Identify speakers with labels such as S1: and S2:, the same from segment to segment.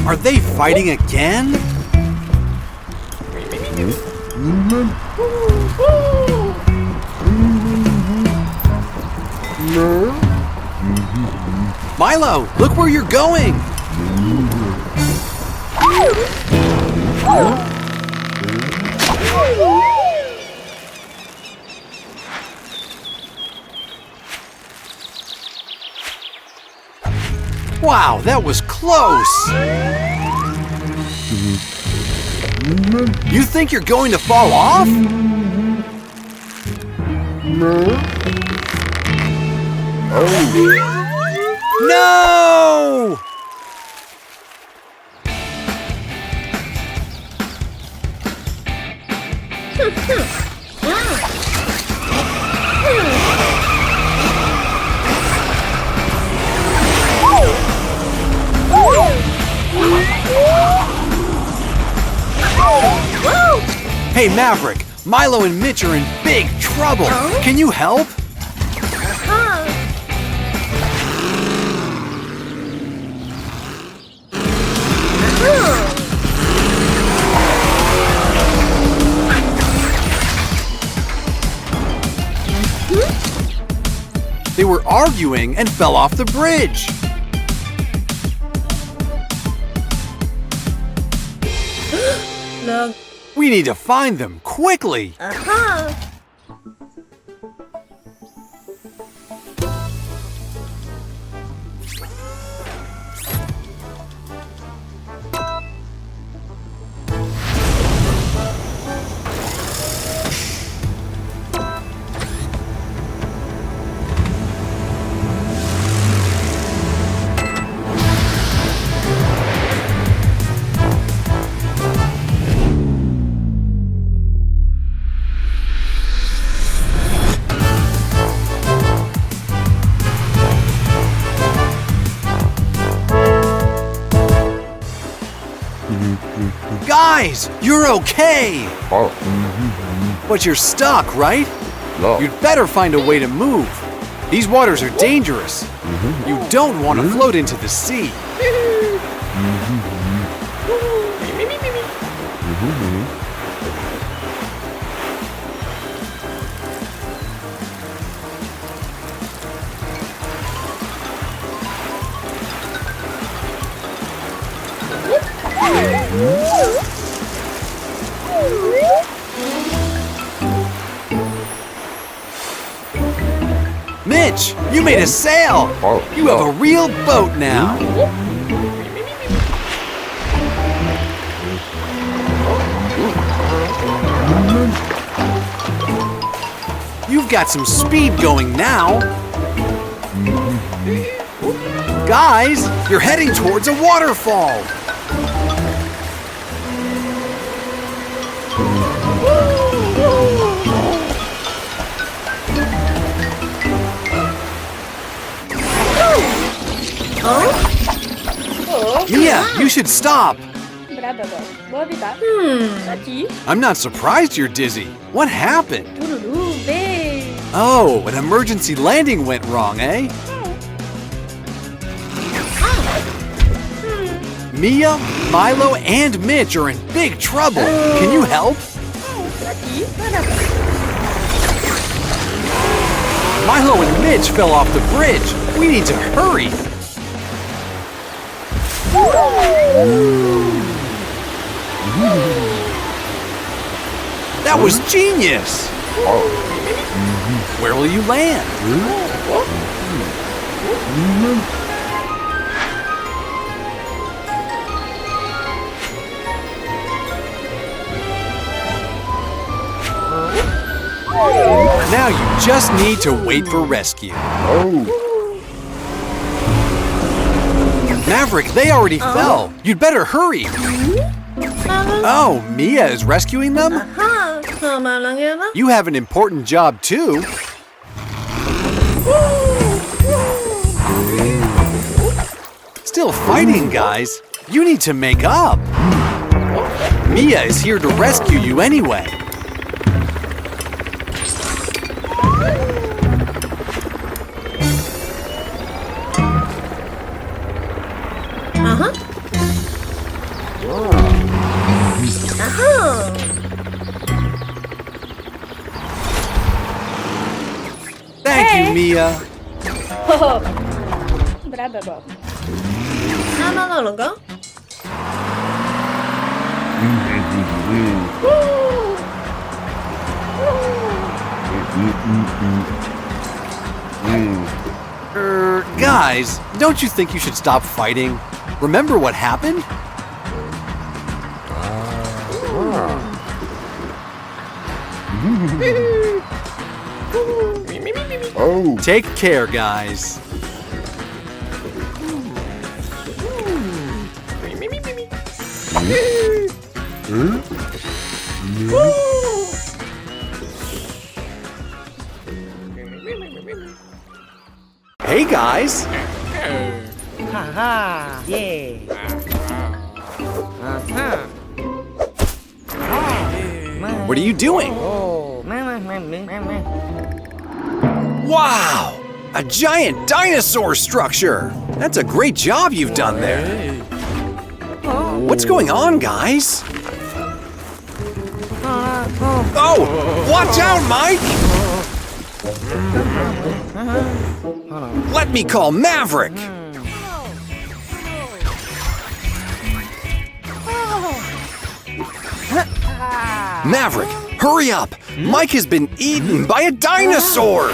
S1: Are they fighting again? Milo, look where you're going! Wow, that was close! You think you're going to fall off? No! Hey, Maverick, Milo and Mitch are in big trouble. Can you help? They were arguing and fell off the bridge.
S2: Look.
S1: We need to find them quickly. Guys, you're okay! But you're stuck, right? You'd better find a way to move. These waters are dangerous. You don't want to float into the sea. Mitch, you made a sail! You have a real boat now! You've got some speed going now! Guys, you're heading towards a waterfall! Mia, you should stop! I'm not surprised you're dizzy. What happened? Oh, an emergency landing went wrong, eh? Mia, Milo, and Mitch are in big trouble. Can you help? Milo and Mitch fell off the bridge. We need to hurry. That was genius! Where will you land? Now you just need to wait for rescue. Maverick, they already fell. You'd better hurry. Oh, Mia is rescuing them? You have an important job too. Still fighting, guys. You need to make up. Mia is here to rescue you anyway. you, Mia.
S2: Oh. Berapa, Bob? No, enggak.
S1: Guys, don't you think you should stop fighting? Remember what happened? Take care, guys. Hey, guys.
S3: Haha, yeah.
S1: What are you doing?
S3: Oh,
S1: Wow! A giant dinosaur structure! That's a great job you've done there. What's going on, guys? Oh! Watch out, Mike! Let me call Maverick! Maverick, hurry up! Mike has been eaten by a dinosaur!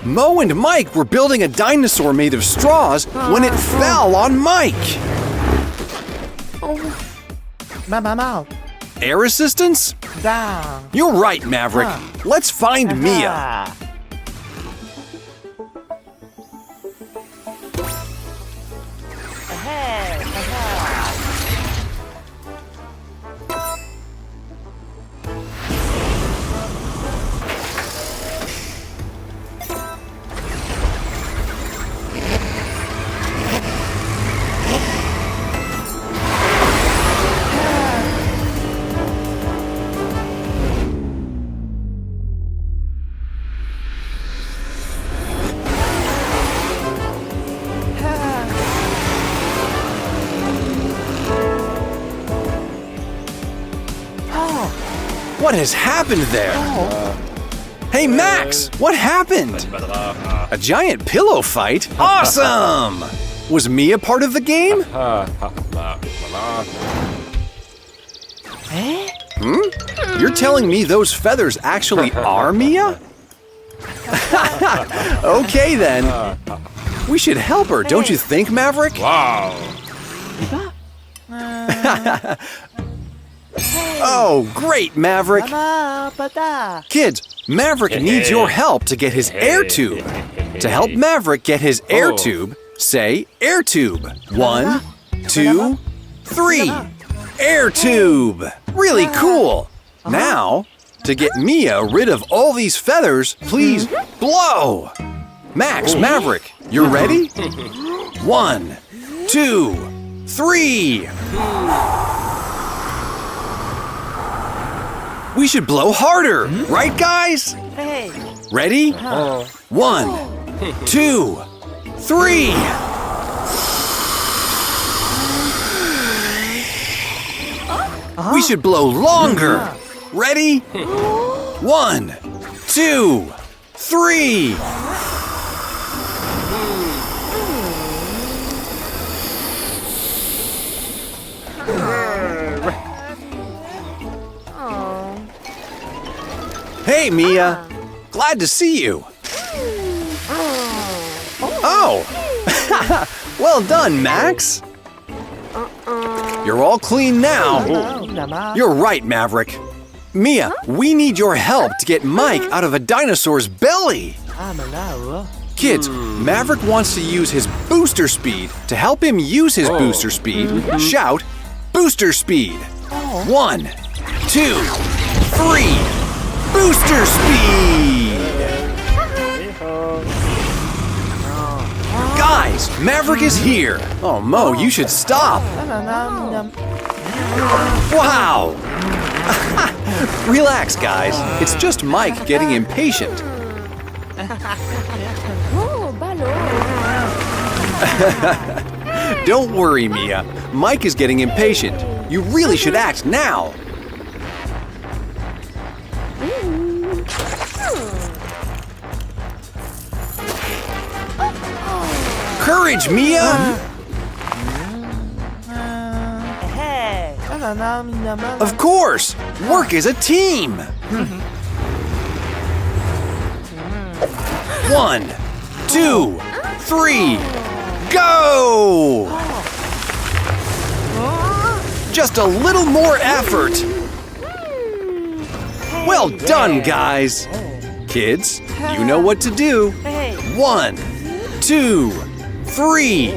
S1: Mo and Mike were building a dinosaur made of straws when it fell on Mike.
S3: Mau.
S1: Air assistance?
S3: Down.
S1: You're right, Maverick. Let's find Mia. What has happened there? Hey, Max, what happened? A giant pillow fight? Awesome! Was Mia part of the game? You're telling me those feathers actually are Mia? Okay, then. We should help her, don't you think, Maverick?
S4: Wow.
S1: Oh, great, Maverick! Kids, Maverick needs your help to get his air tube. To help Maverick get his air tube, say air tube. 1, 2, 3. Air tube! Really cool! Now, to get Mia rid of all these feathers, please blow! Max, Maverick, you're ready? 1, 2, 3. We should blow harder, right, guys? Ready? 1, 2, 3. We should blow longer. Ready? 1, 2, 3. Hey, Mia. Glad to see you. Oh! Well done, Max. You're all clean now. You're right, Maverick. Mia, we need your help to get Mike out of a dinosaur's belly. Kids, Maverick wants to use his booster speed. To help him use his booster speed, shout, booster speed. 1, 2, 3. Booster speed! Guys, Maverick is here. Oh, Mo, you should stop. Wow! Relax, guys. It's just Mike getting impatient.
S2: Oh, balloon.
S1: Don't worry, Mia. Mike is getting impatient. You really should act now. Courage, Mia!
S3: Hey.
S1: Of course! Work as a team! 1, 2, 3, go! Just a little more effort. Well done, guys. Kids, you know what to do. 1, 2, 3.